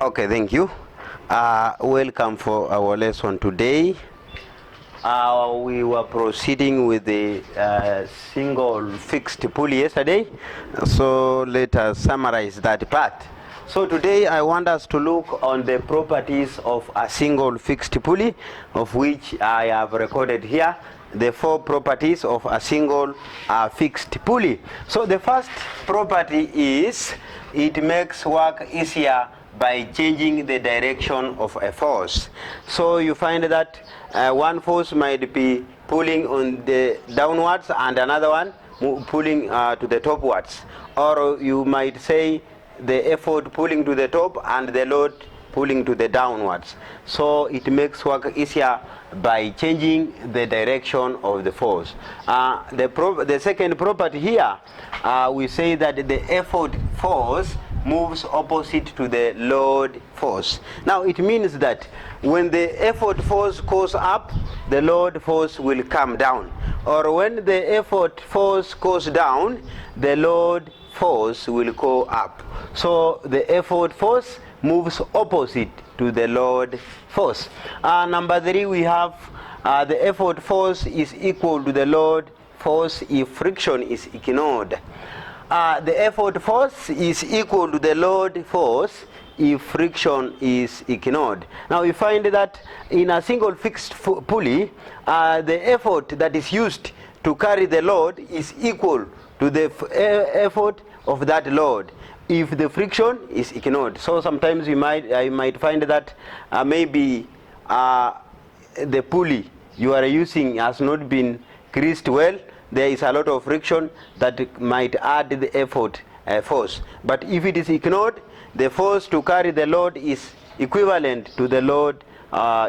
Okay, thank you. Welcome for our lesson today. We were proceeding with the single fixed pulley yesterday, so let us summarize that part. So today I want us to look on the properties of a single fixed pulley, of which I have recorded here the 4 properties of a single fixed pulley. So the first property is it makes work easier by changing the direction of a force. So you find that one force might be pulling on the downwards and another one pulling to the topwards, or you might say the effort pulling to the top and the load pulling to the downwards. So it makes work easier by changing the direction of the force. The second property here, we say that the effort force moves opposite to the load force. Now it means that when the effort force goes up, the load force will come down, or when the effort force goes down, the load force will go up. So the effort force moves opposite to the load force. Number 3, we have the effort force is equal to the load force if friction is ignored. The effort force is equal to the load force if friction is ignored. Now we find that in a single fixed pulley, the effort that is used to carry the load is equal to the effort of that load if the friction is ignored. So sometimes I might find that maybe the pulley you are using has not been greased well. There is a lot of friction that might add the effort force. But if it is ignored, the force to carry the load is equivalent to the load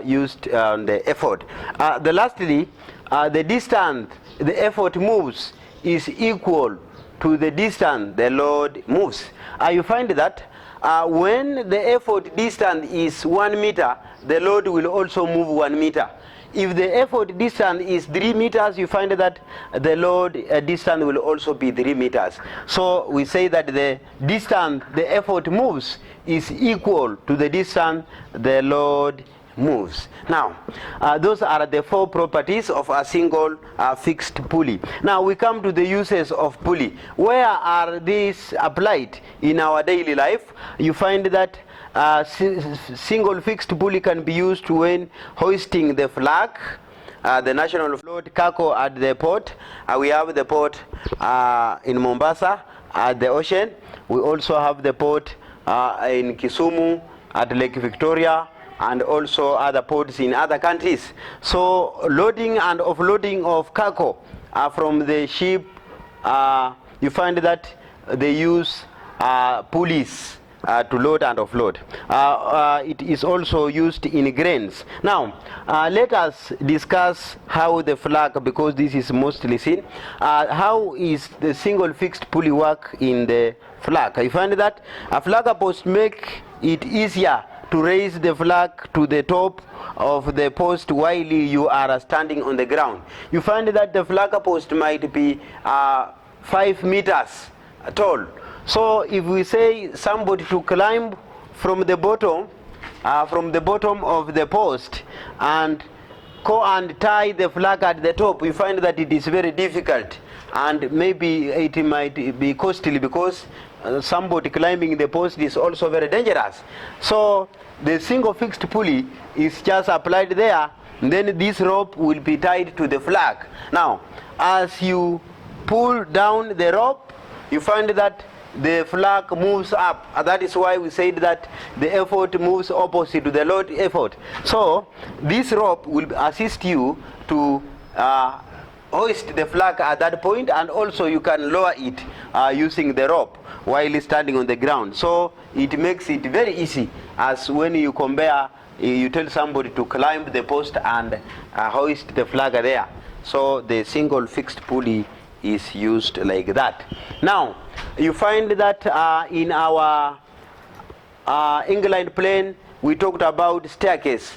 used on the effort. Lastly, the distance the effort moves is equal to the distance the load moves. You find that when the effort distance is 1 meter, the load will also move 1 meter. If the effort distance is 3 meters, you find that the load distance will also be 3 meters. So we say that the distance the effort moves is equal to the distance the load moves. Now, those are the 4 properties of a single fixed pulley. Now we come to the uses of pulley. Where are these applied in our daily life? You find that single fixed pulley can be used when hoisting the flag, the national float cargo at the port. We have the port in Mombasa at the ocean. We also have the port in Kisumu at Lake Victoria, and also other ports in other countries. So loading and offloading of cargo from the ship, you find that they use pulleys to load and offload. It is also used in grains. Now let us discuss how the flag, because this is mostly seen, how is the single fixed pulley work in the flag. You find that a flag post make it easier to raise the flag to the top of the post while you are standing on the ground. You find that the flag post might be 5 meters tall. So if we say somebody to climb from the bottom of the post and go and tie the flag at the top, we find that it is very difficult, and maybe it might be costly, because somebody climbing the post is also very dangerous. So the single fixed pulley is just applied there, and then this rope will be tied to the flag. Now as you pull down the rope, you find that the flag moves up. That is why we said that the effort moves opposite to the load effort. So this rope will assist you to hoist the flag at that point, and also you can lower it using the rope while standing on the ground. So it makes it very easy, as when you compare, you tell somebody to climb the post and hoist the flag there. So the single fixed pulley is used like that. Now you find that in our inclined plane we talked about staircase,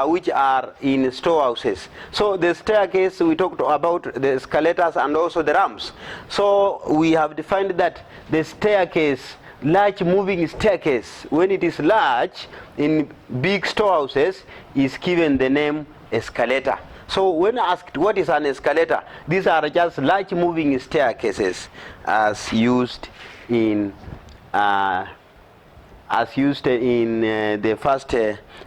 which are in storehouses. So the staircase, we talked about the escalators and also the ramps. So we have defined that the staircase large moving staircase, when it is large in big storehouses, is given the name escalator. So when asked what is an escalator, these are just large moving staircases as used in the first,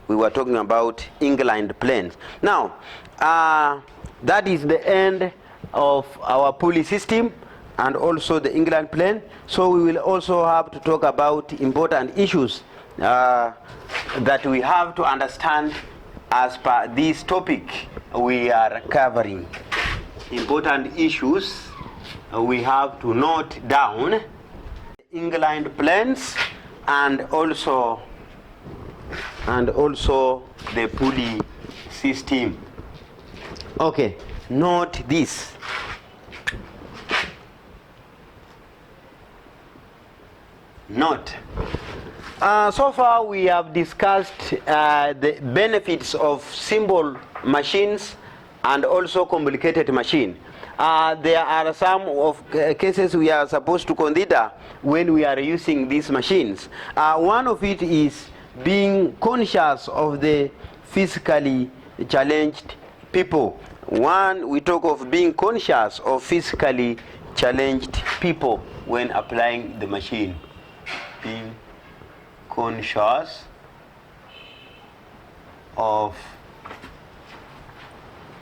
we were talking about inclined planes. Now, that is the end of our pulley system and also the inclined plane. So we will also have to talk about important issues that we have to understand as per this topic we are covering. Important issues we have to note down: inclined planes and also the pulley system. Okay, note this. Note. So far we have discussed the benefits of simple machines and also complicated machine. There are some of cases we are supposed to consider when we are using these machines. One of it is being conscious of the physically challenged people. One, we talk of being conscious of physically challenged people when applying the machine. Being conscious of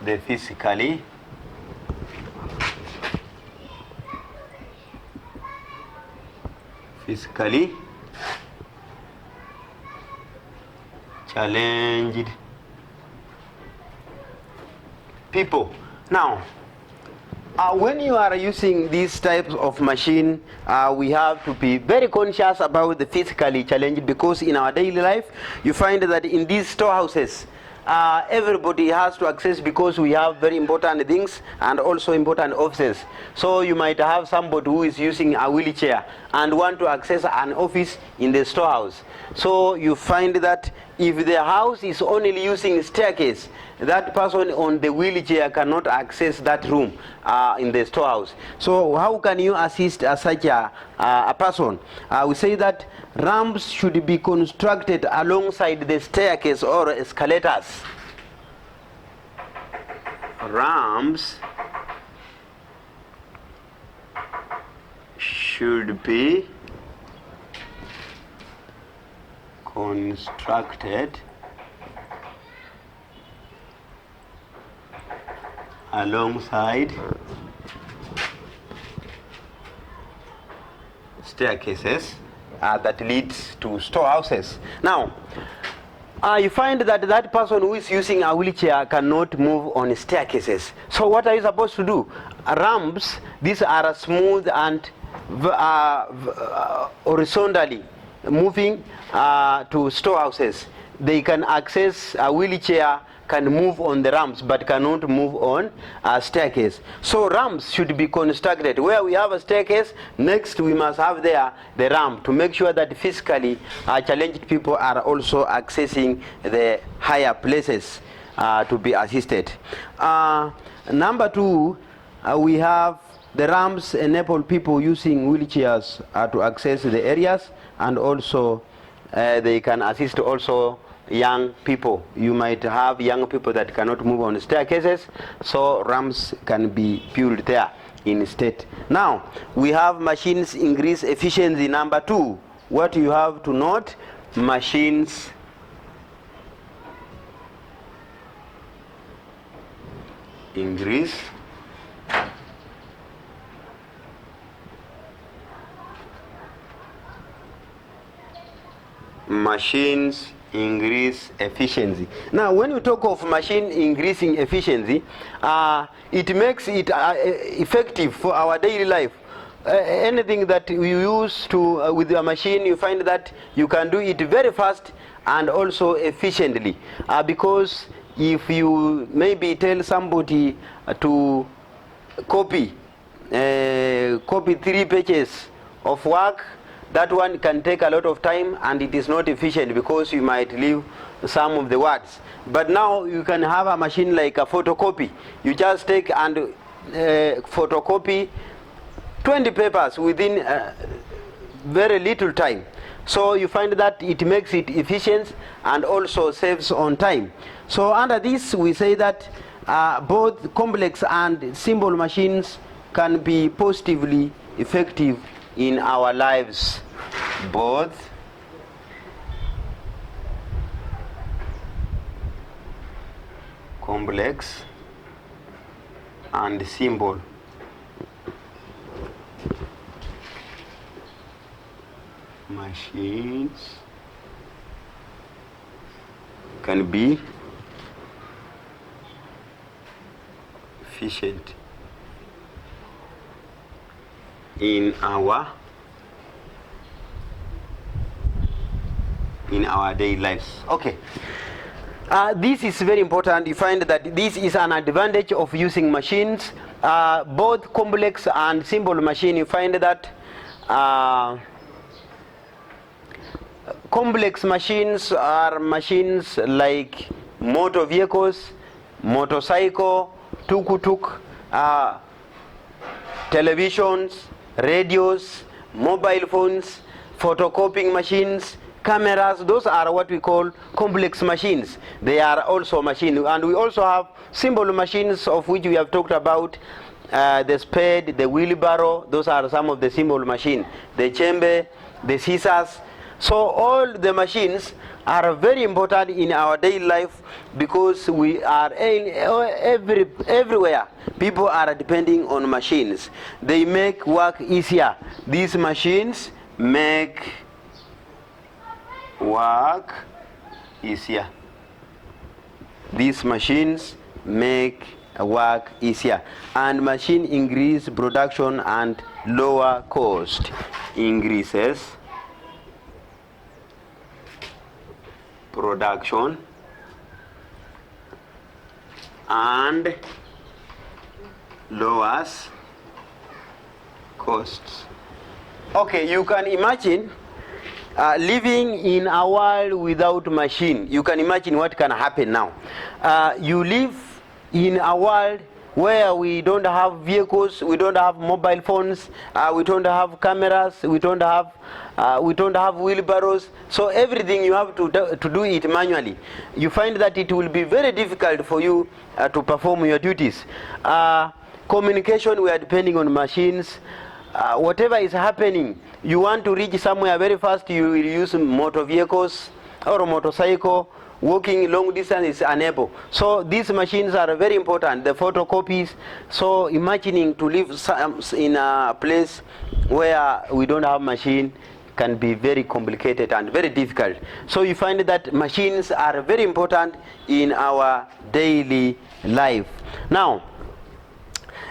the physically challenged people. Now, when you are using these types of machine, we have to be very conscious about the physically challenged, because in our daily life you find that in these storehouses everybody has to access, because we have very important things and also important offices. So you might have somebody who is using a wheelchair and want to access an office in the storehouse. So you find that if the house is only using staircase, that person on the wheelchair cannot access that room in the storehouse. So how can you assist such a person? We say that ramps should be constructed alongside the staircase or escalators. Ramps should be constructed alongside staircases that leads to storehouses. Now, you find that that person who is using a wheelchair cannot move on staircases. So what are you supposed to do? Ramps, these are smooth and horizontally moving to storehouses. They can access a wheelchair, can move on the ramps but cannot move on a staircase. So ramps should be constructed where we have a staircase, next we must have there the ramp, to make sure that physically challenged people are also accessing the higher places to be assisted. Number two, we have the ramps enable people using wheelchairs to access the areas, and also they can assist also young people. You might have young people that cannot move on staircases, so ramps can be built there instead. Now, we have machines increase efficiency. Number two, what you have to note: machines increase efficiency. Now, when we talk of machine increasing efficiency, it makes it effective for our daily life. Anything that we use to with a machine, you find that you can do it very fast and also efficiently. Because if you maybe tell somebody to copy 3 pages of work, that one can take a lot of time and it is not efficient, because you might leave some of the words. But now you can have a machine like a photocopy. You just take and photocopy 20 papers within very little time. So you find that it makes it efficient and also saves on time. So under this we say that both complex and simple machines can be positively effective in our lives. Both complex and simple machines can be efficient in our daily lives. Okay. This is very important. You find that this is an advantage of using machines, both complex and simple machine. You find that complex machines are machines like motor vehicles, motorcycle, tuk-tuk, televisions, radios, mobile phones, photocopying machines, cameras. Those are what we call complex machines. They are also machines. And we also have simple machines, of which we have talked about, the spade, the wheelbarrow. Those are some of the simple machines. The chamber, the scissors. So all the machines are very important in our daily life, because we are everywhere. People are depending on machines. They make work easier. These machines make work easier. These machines make work easier. And machine increase production and lower cost. Increases production and lowers costs. Okay, you can imagine living in a world without machine. You can imagine what can happen now. You live in a world where we don't have vehicles, we don't have mobile phones, we don't have cameras, we don't have wheelbarrows. So everything you have to do it manually. You find that it will be very difficult for you to perform your duties. Communication, we are depending on machines. Whatever is happening, you want to reach somewhere very fast, you will use motor vehicles or a motorcycle. Walking long distance is unable. So these machines are very important. The photocopies. So imagining to live in a place where we don't have machine can be very complicated and very difficult. So you find that machines are very important in our daily life. Now,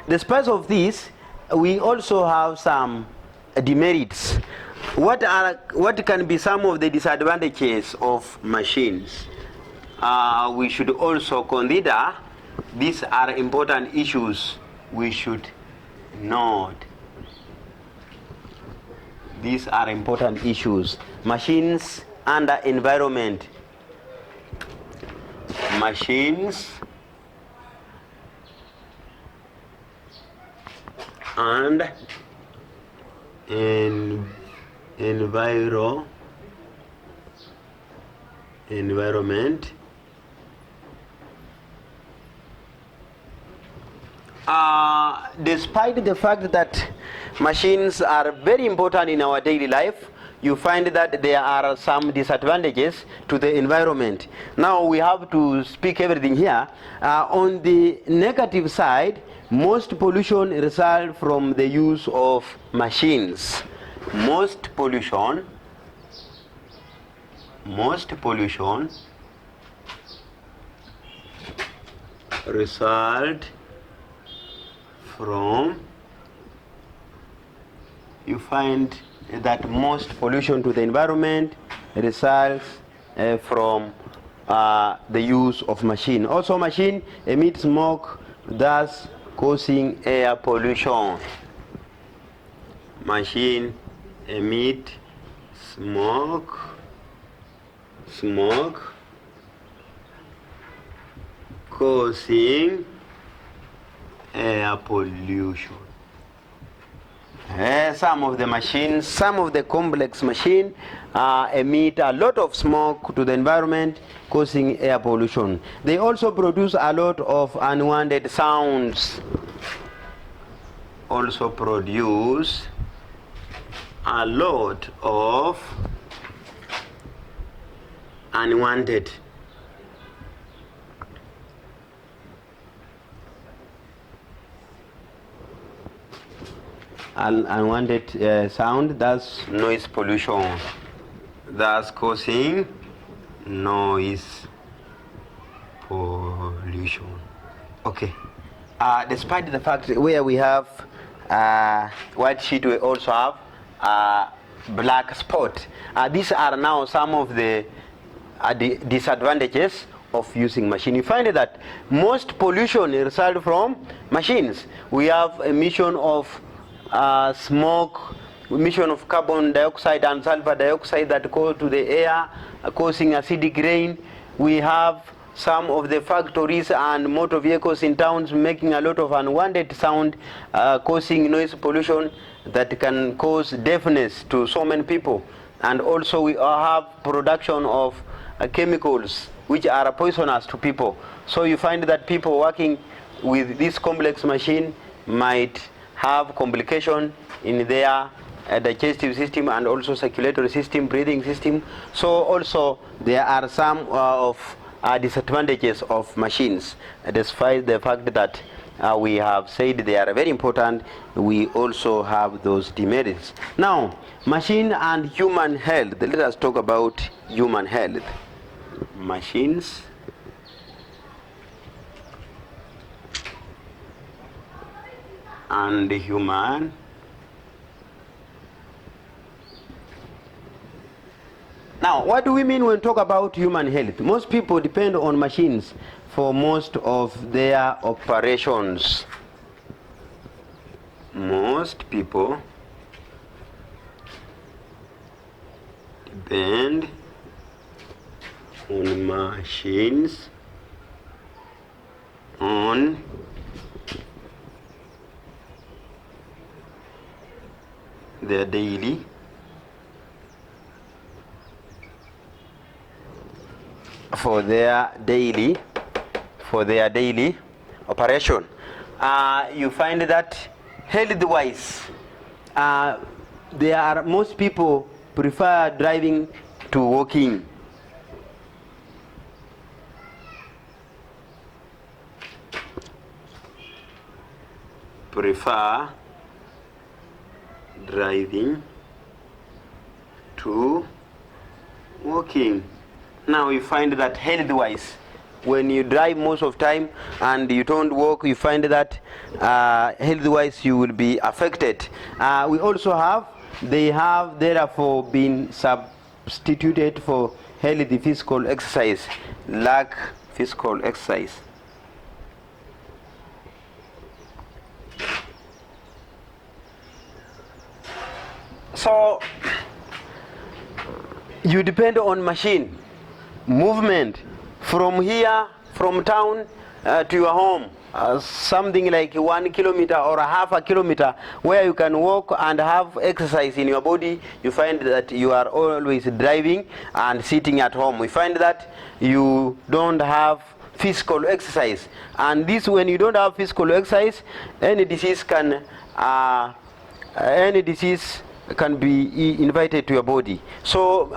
despite of this, we also have some demerits. What can be some of the disadvantages of machines? We should also consider. These are important issues we should note. These are important issues. Machines and environment. Machines and environment. Despite the fact that machines are very important in our daily life, you find that there are some disadvantages to the environment. Now we have to speak everything here. On the negative side, most pollution results from the use of machines. Most pollution result from, you find that most pollution to the environment results from the use of machine. Also, machine emits smoke, thus causing air pollution. Machine emit smoke causing air pollution. Some of the machines, some of the complex machines emit a lot of smoke to the environment, causing air pollution. They also produce a lot of unwanted sounds. Also produce a lot of unwanted sound, that's noise pollution, that's causing noise pollution. Okay. Despite the fact where we have white sheet, we also have black spot. These are now some of the disadvantages of using machine. You find that most pollution results from machines. We have emission of smoke, emission of carbon dioxide and sulfur dioxide that go to the air, causing acidic rain. We have some of the factories and motor vehicles in towns making a lot of unwanted sound, causing noise pollution that can cause deafness to so many people. And also we have production of chemicals which are poisonous to people. So you find that people working with this complex machine might have complication in their digestive system and also circulatory system, breathing system. So also there are some of disadvantages of machines. Despite the fact that we have said they are very important, we also have those demerits. Now, machine and human health. Let us talk about human health. Machines and human Now, what do we mean when we talk about human health? Most people depend on machines for most of their operations. Most people depend on machines on their daily for their daily operation. You find that health-wise, most people prefer driving to walking. Prefer driving to walking. Now you find that health-wise, when you drive most of time and you don't walk, you find that health-wise you will be affected. We also have, they have therefore been substituted for healthy physical exercise, lack physical exercise. So you depend on machine movement from here, from town to your home, something like 1 kilometer or a half a kilometer, where you can walk and have exercise in your body. You find that you are always driving and sitting at home. We find that you don't have physical exercise, and this, when you don't have physical exercise, any disease can be invited to your body. So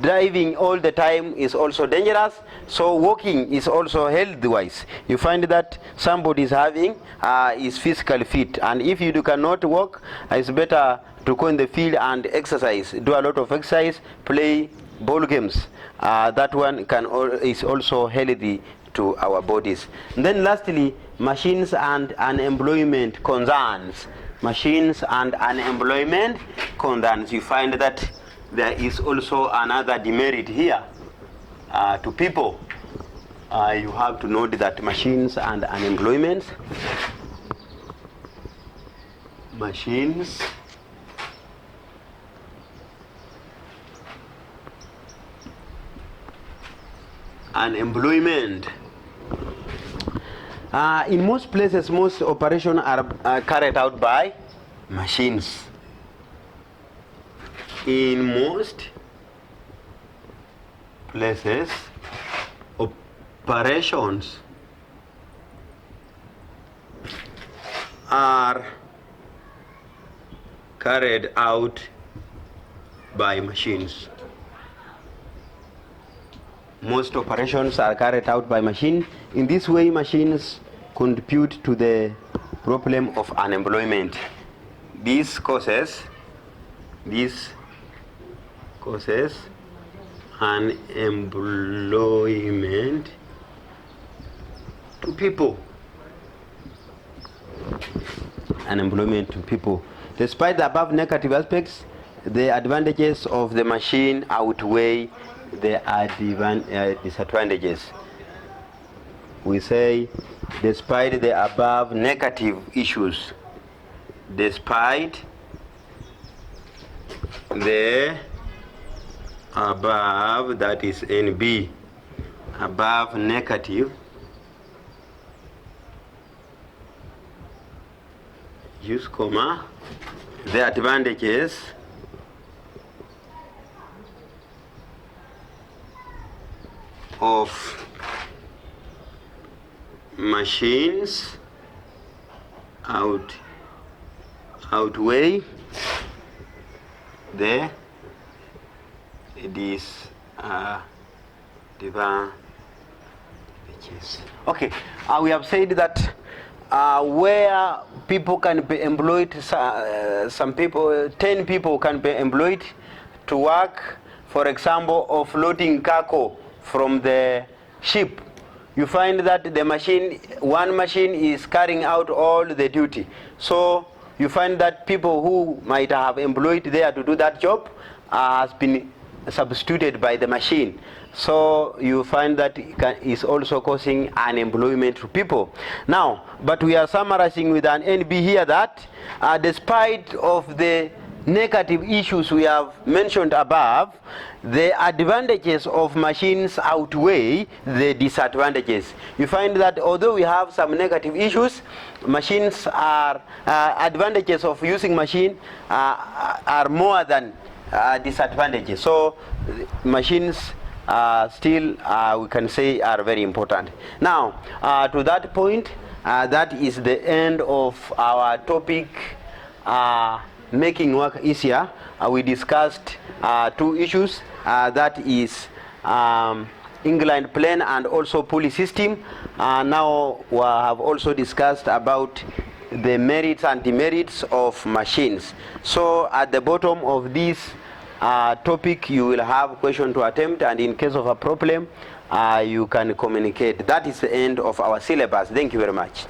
driving all the time is also dangerous. So walking is also health-wise. You find that somebody is physically fit, and if you cannot walk, it's better to go in the field and exercise. Do a lot of exercise, play ball games. That one is also healthy to our bodies. And then lastly, machines and unemployment concerns. Machines and unemployment concerns. You find that there is also another demerit here to people. You have to note that machines and unemployment. Machines and employment. In most places, most operations are carried out by machines. In most places, operations are carried out by machines. Most operations are carried out by machine. In this way, machines contribute to the problem of unemployment. This causes unemployment to people. Unemployment to people. Despite the above negative aspects, the advantages of the machine outweigh the disadvantages. We say, despite the above negative issues, despite the above, that is NB, above negative, use comma, the advantages of machines outweigh the disadvantages. Okay, we have said that where people can be employed, some people, 10 people can be employed to work, for example, offloading cargo from the ship. You find that the machine, one machine is carrying out all the duty. So you find that people who might have employed there to do that job has been substituted by the machine. So you find that is also causing unemployment to people. Now, but we are summarizing with an NB here that despite of the negative issues we have mentioned above, the advantages of machines outweigh the disadvantages. You find that although we have some negative issues, machines are advantages of using machine are more than disadvantages. So machines still we can say are very important. Now to that point, that is the end of our topic, making work easier. We discussed two issues, that is England plane and also pulley system. Now we have also discussed about the merits and demerits of machines. So at the bottom of this topic you will have question to attempt, and in case of a problem you can communicate. That is the end of our syllabus. Thank you very much.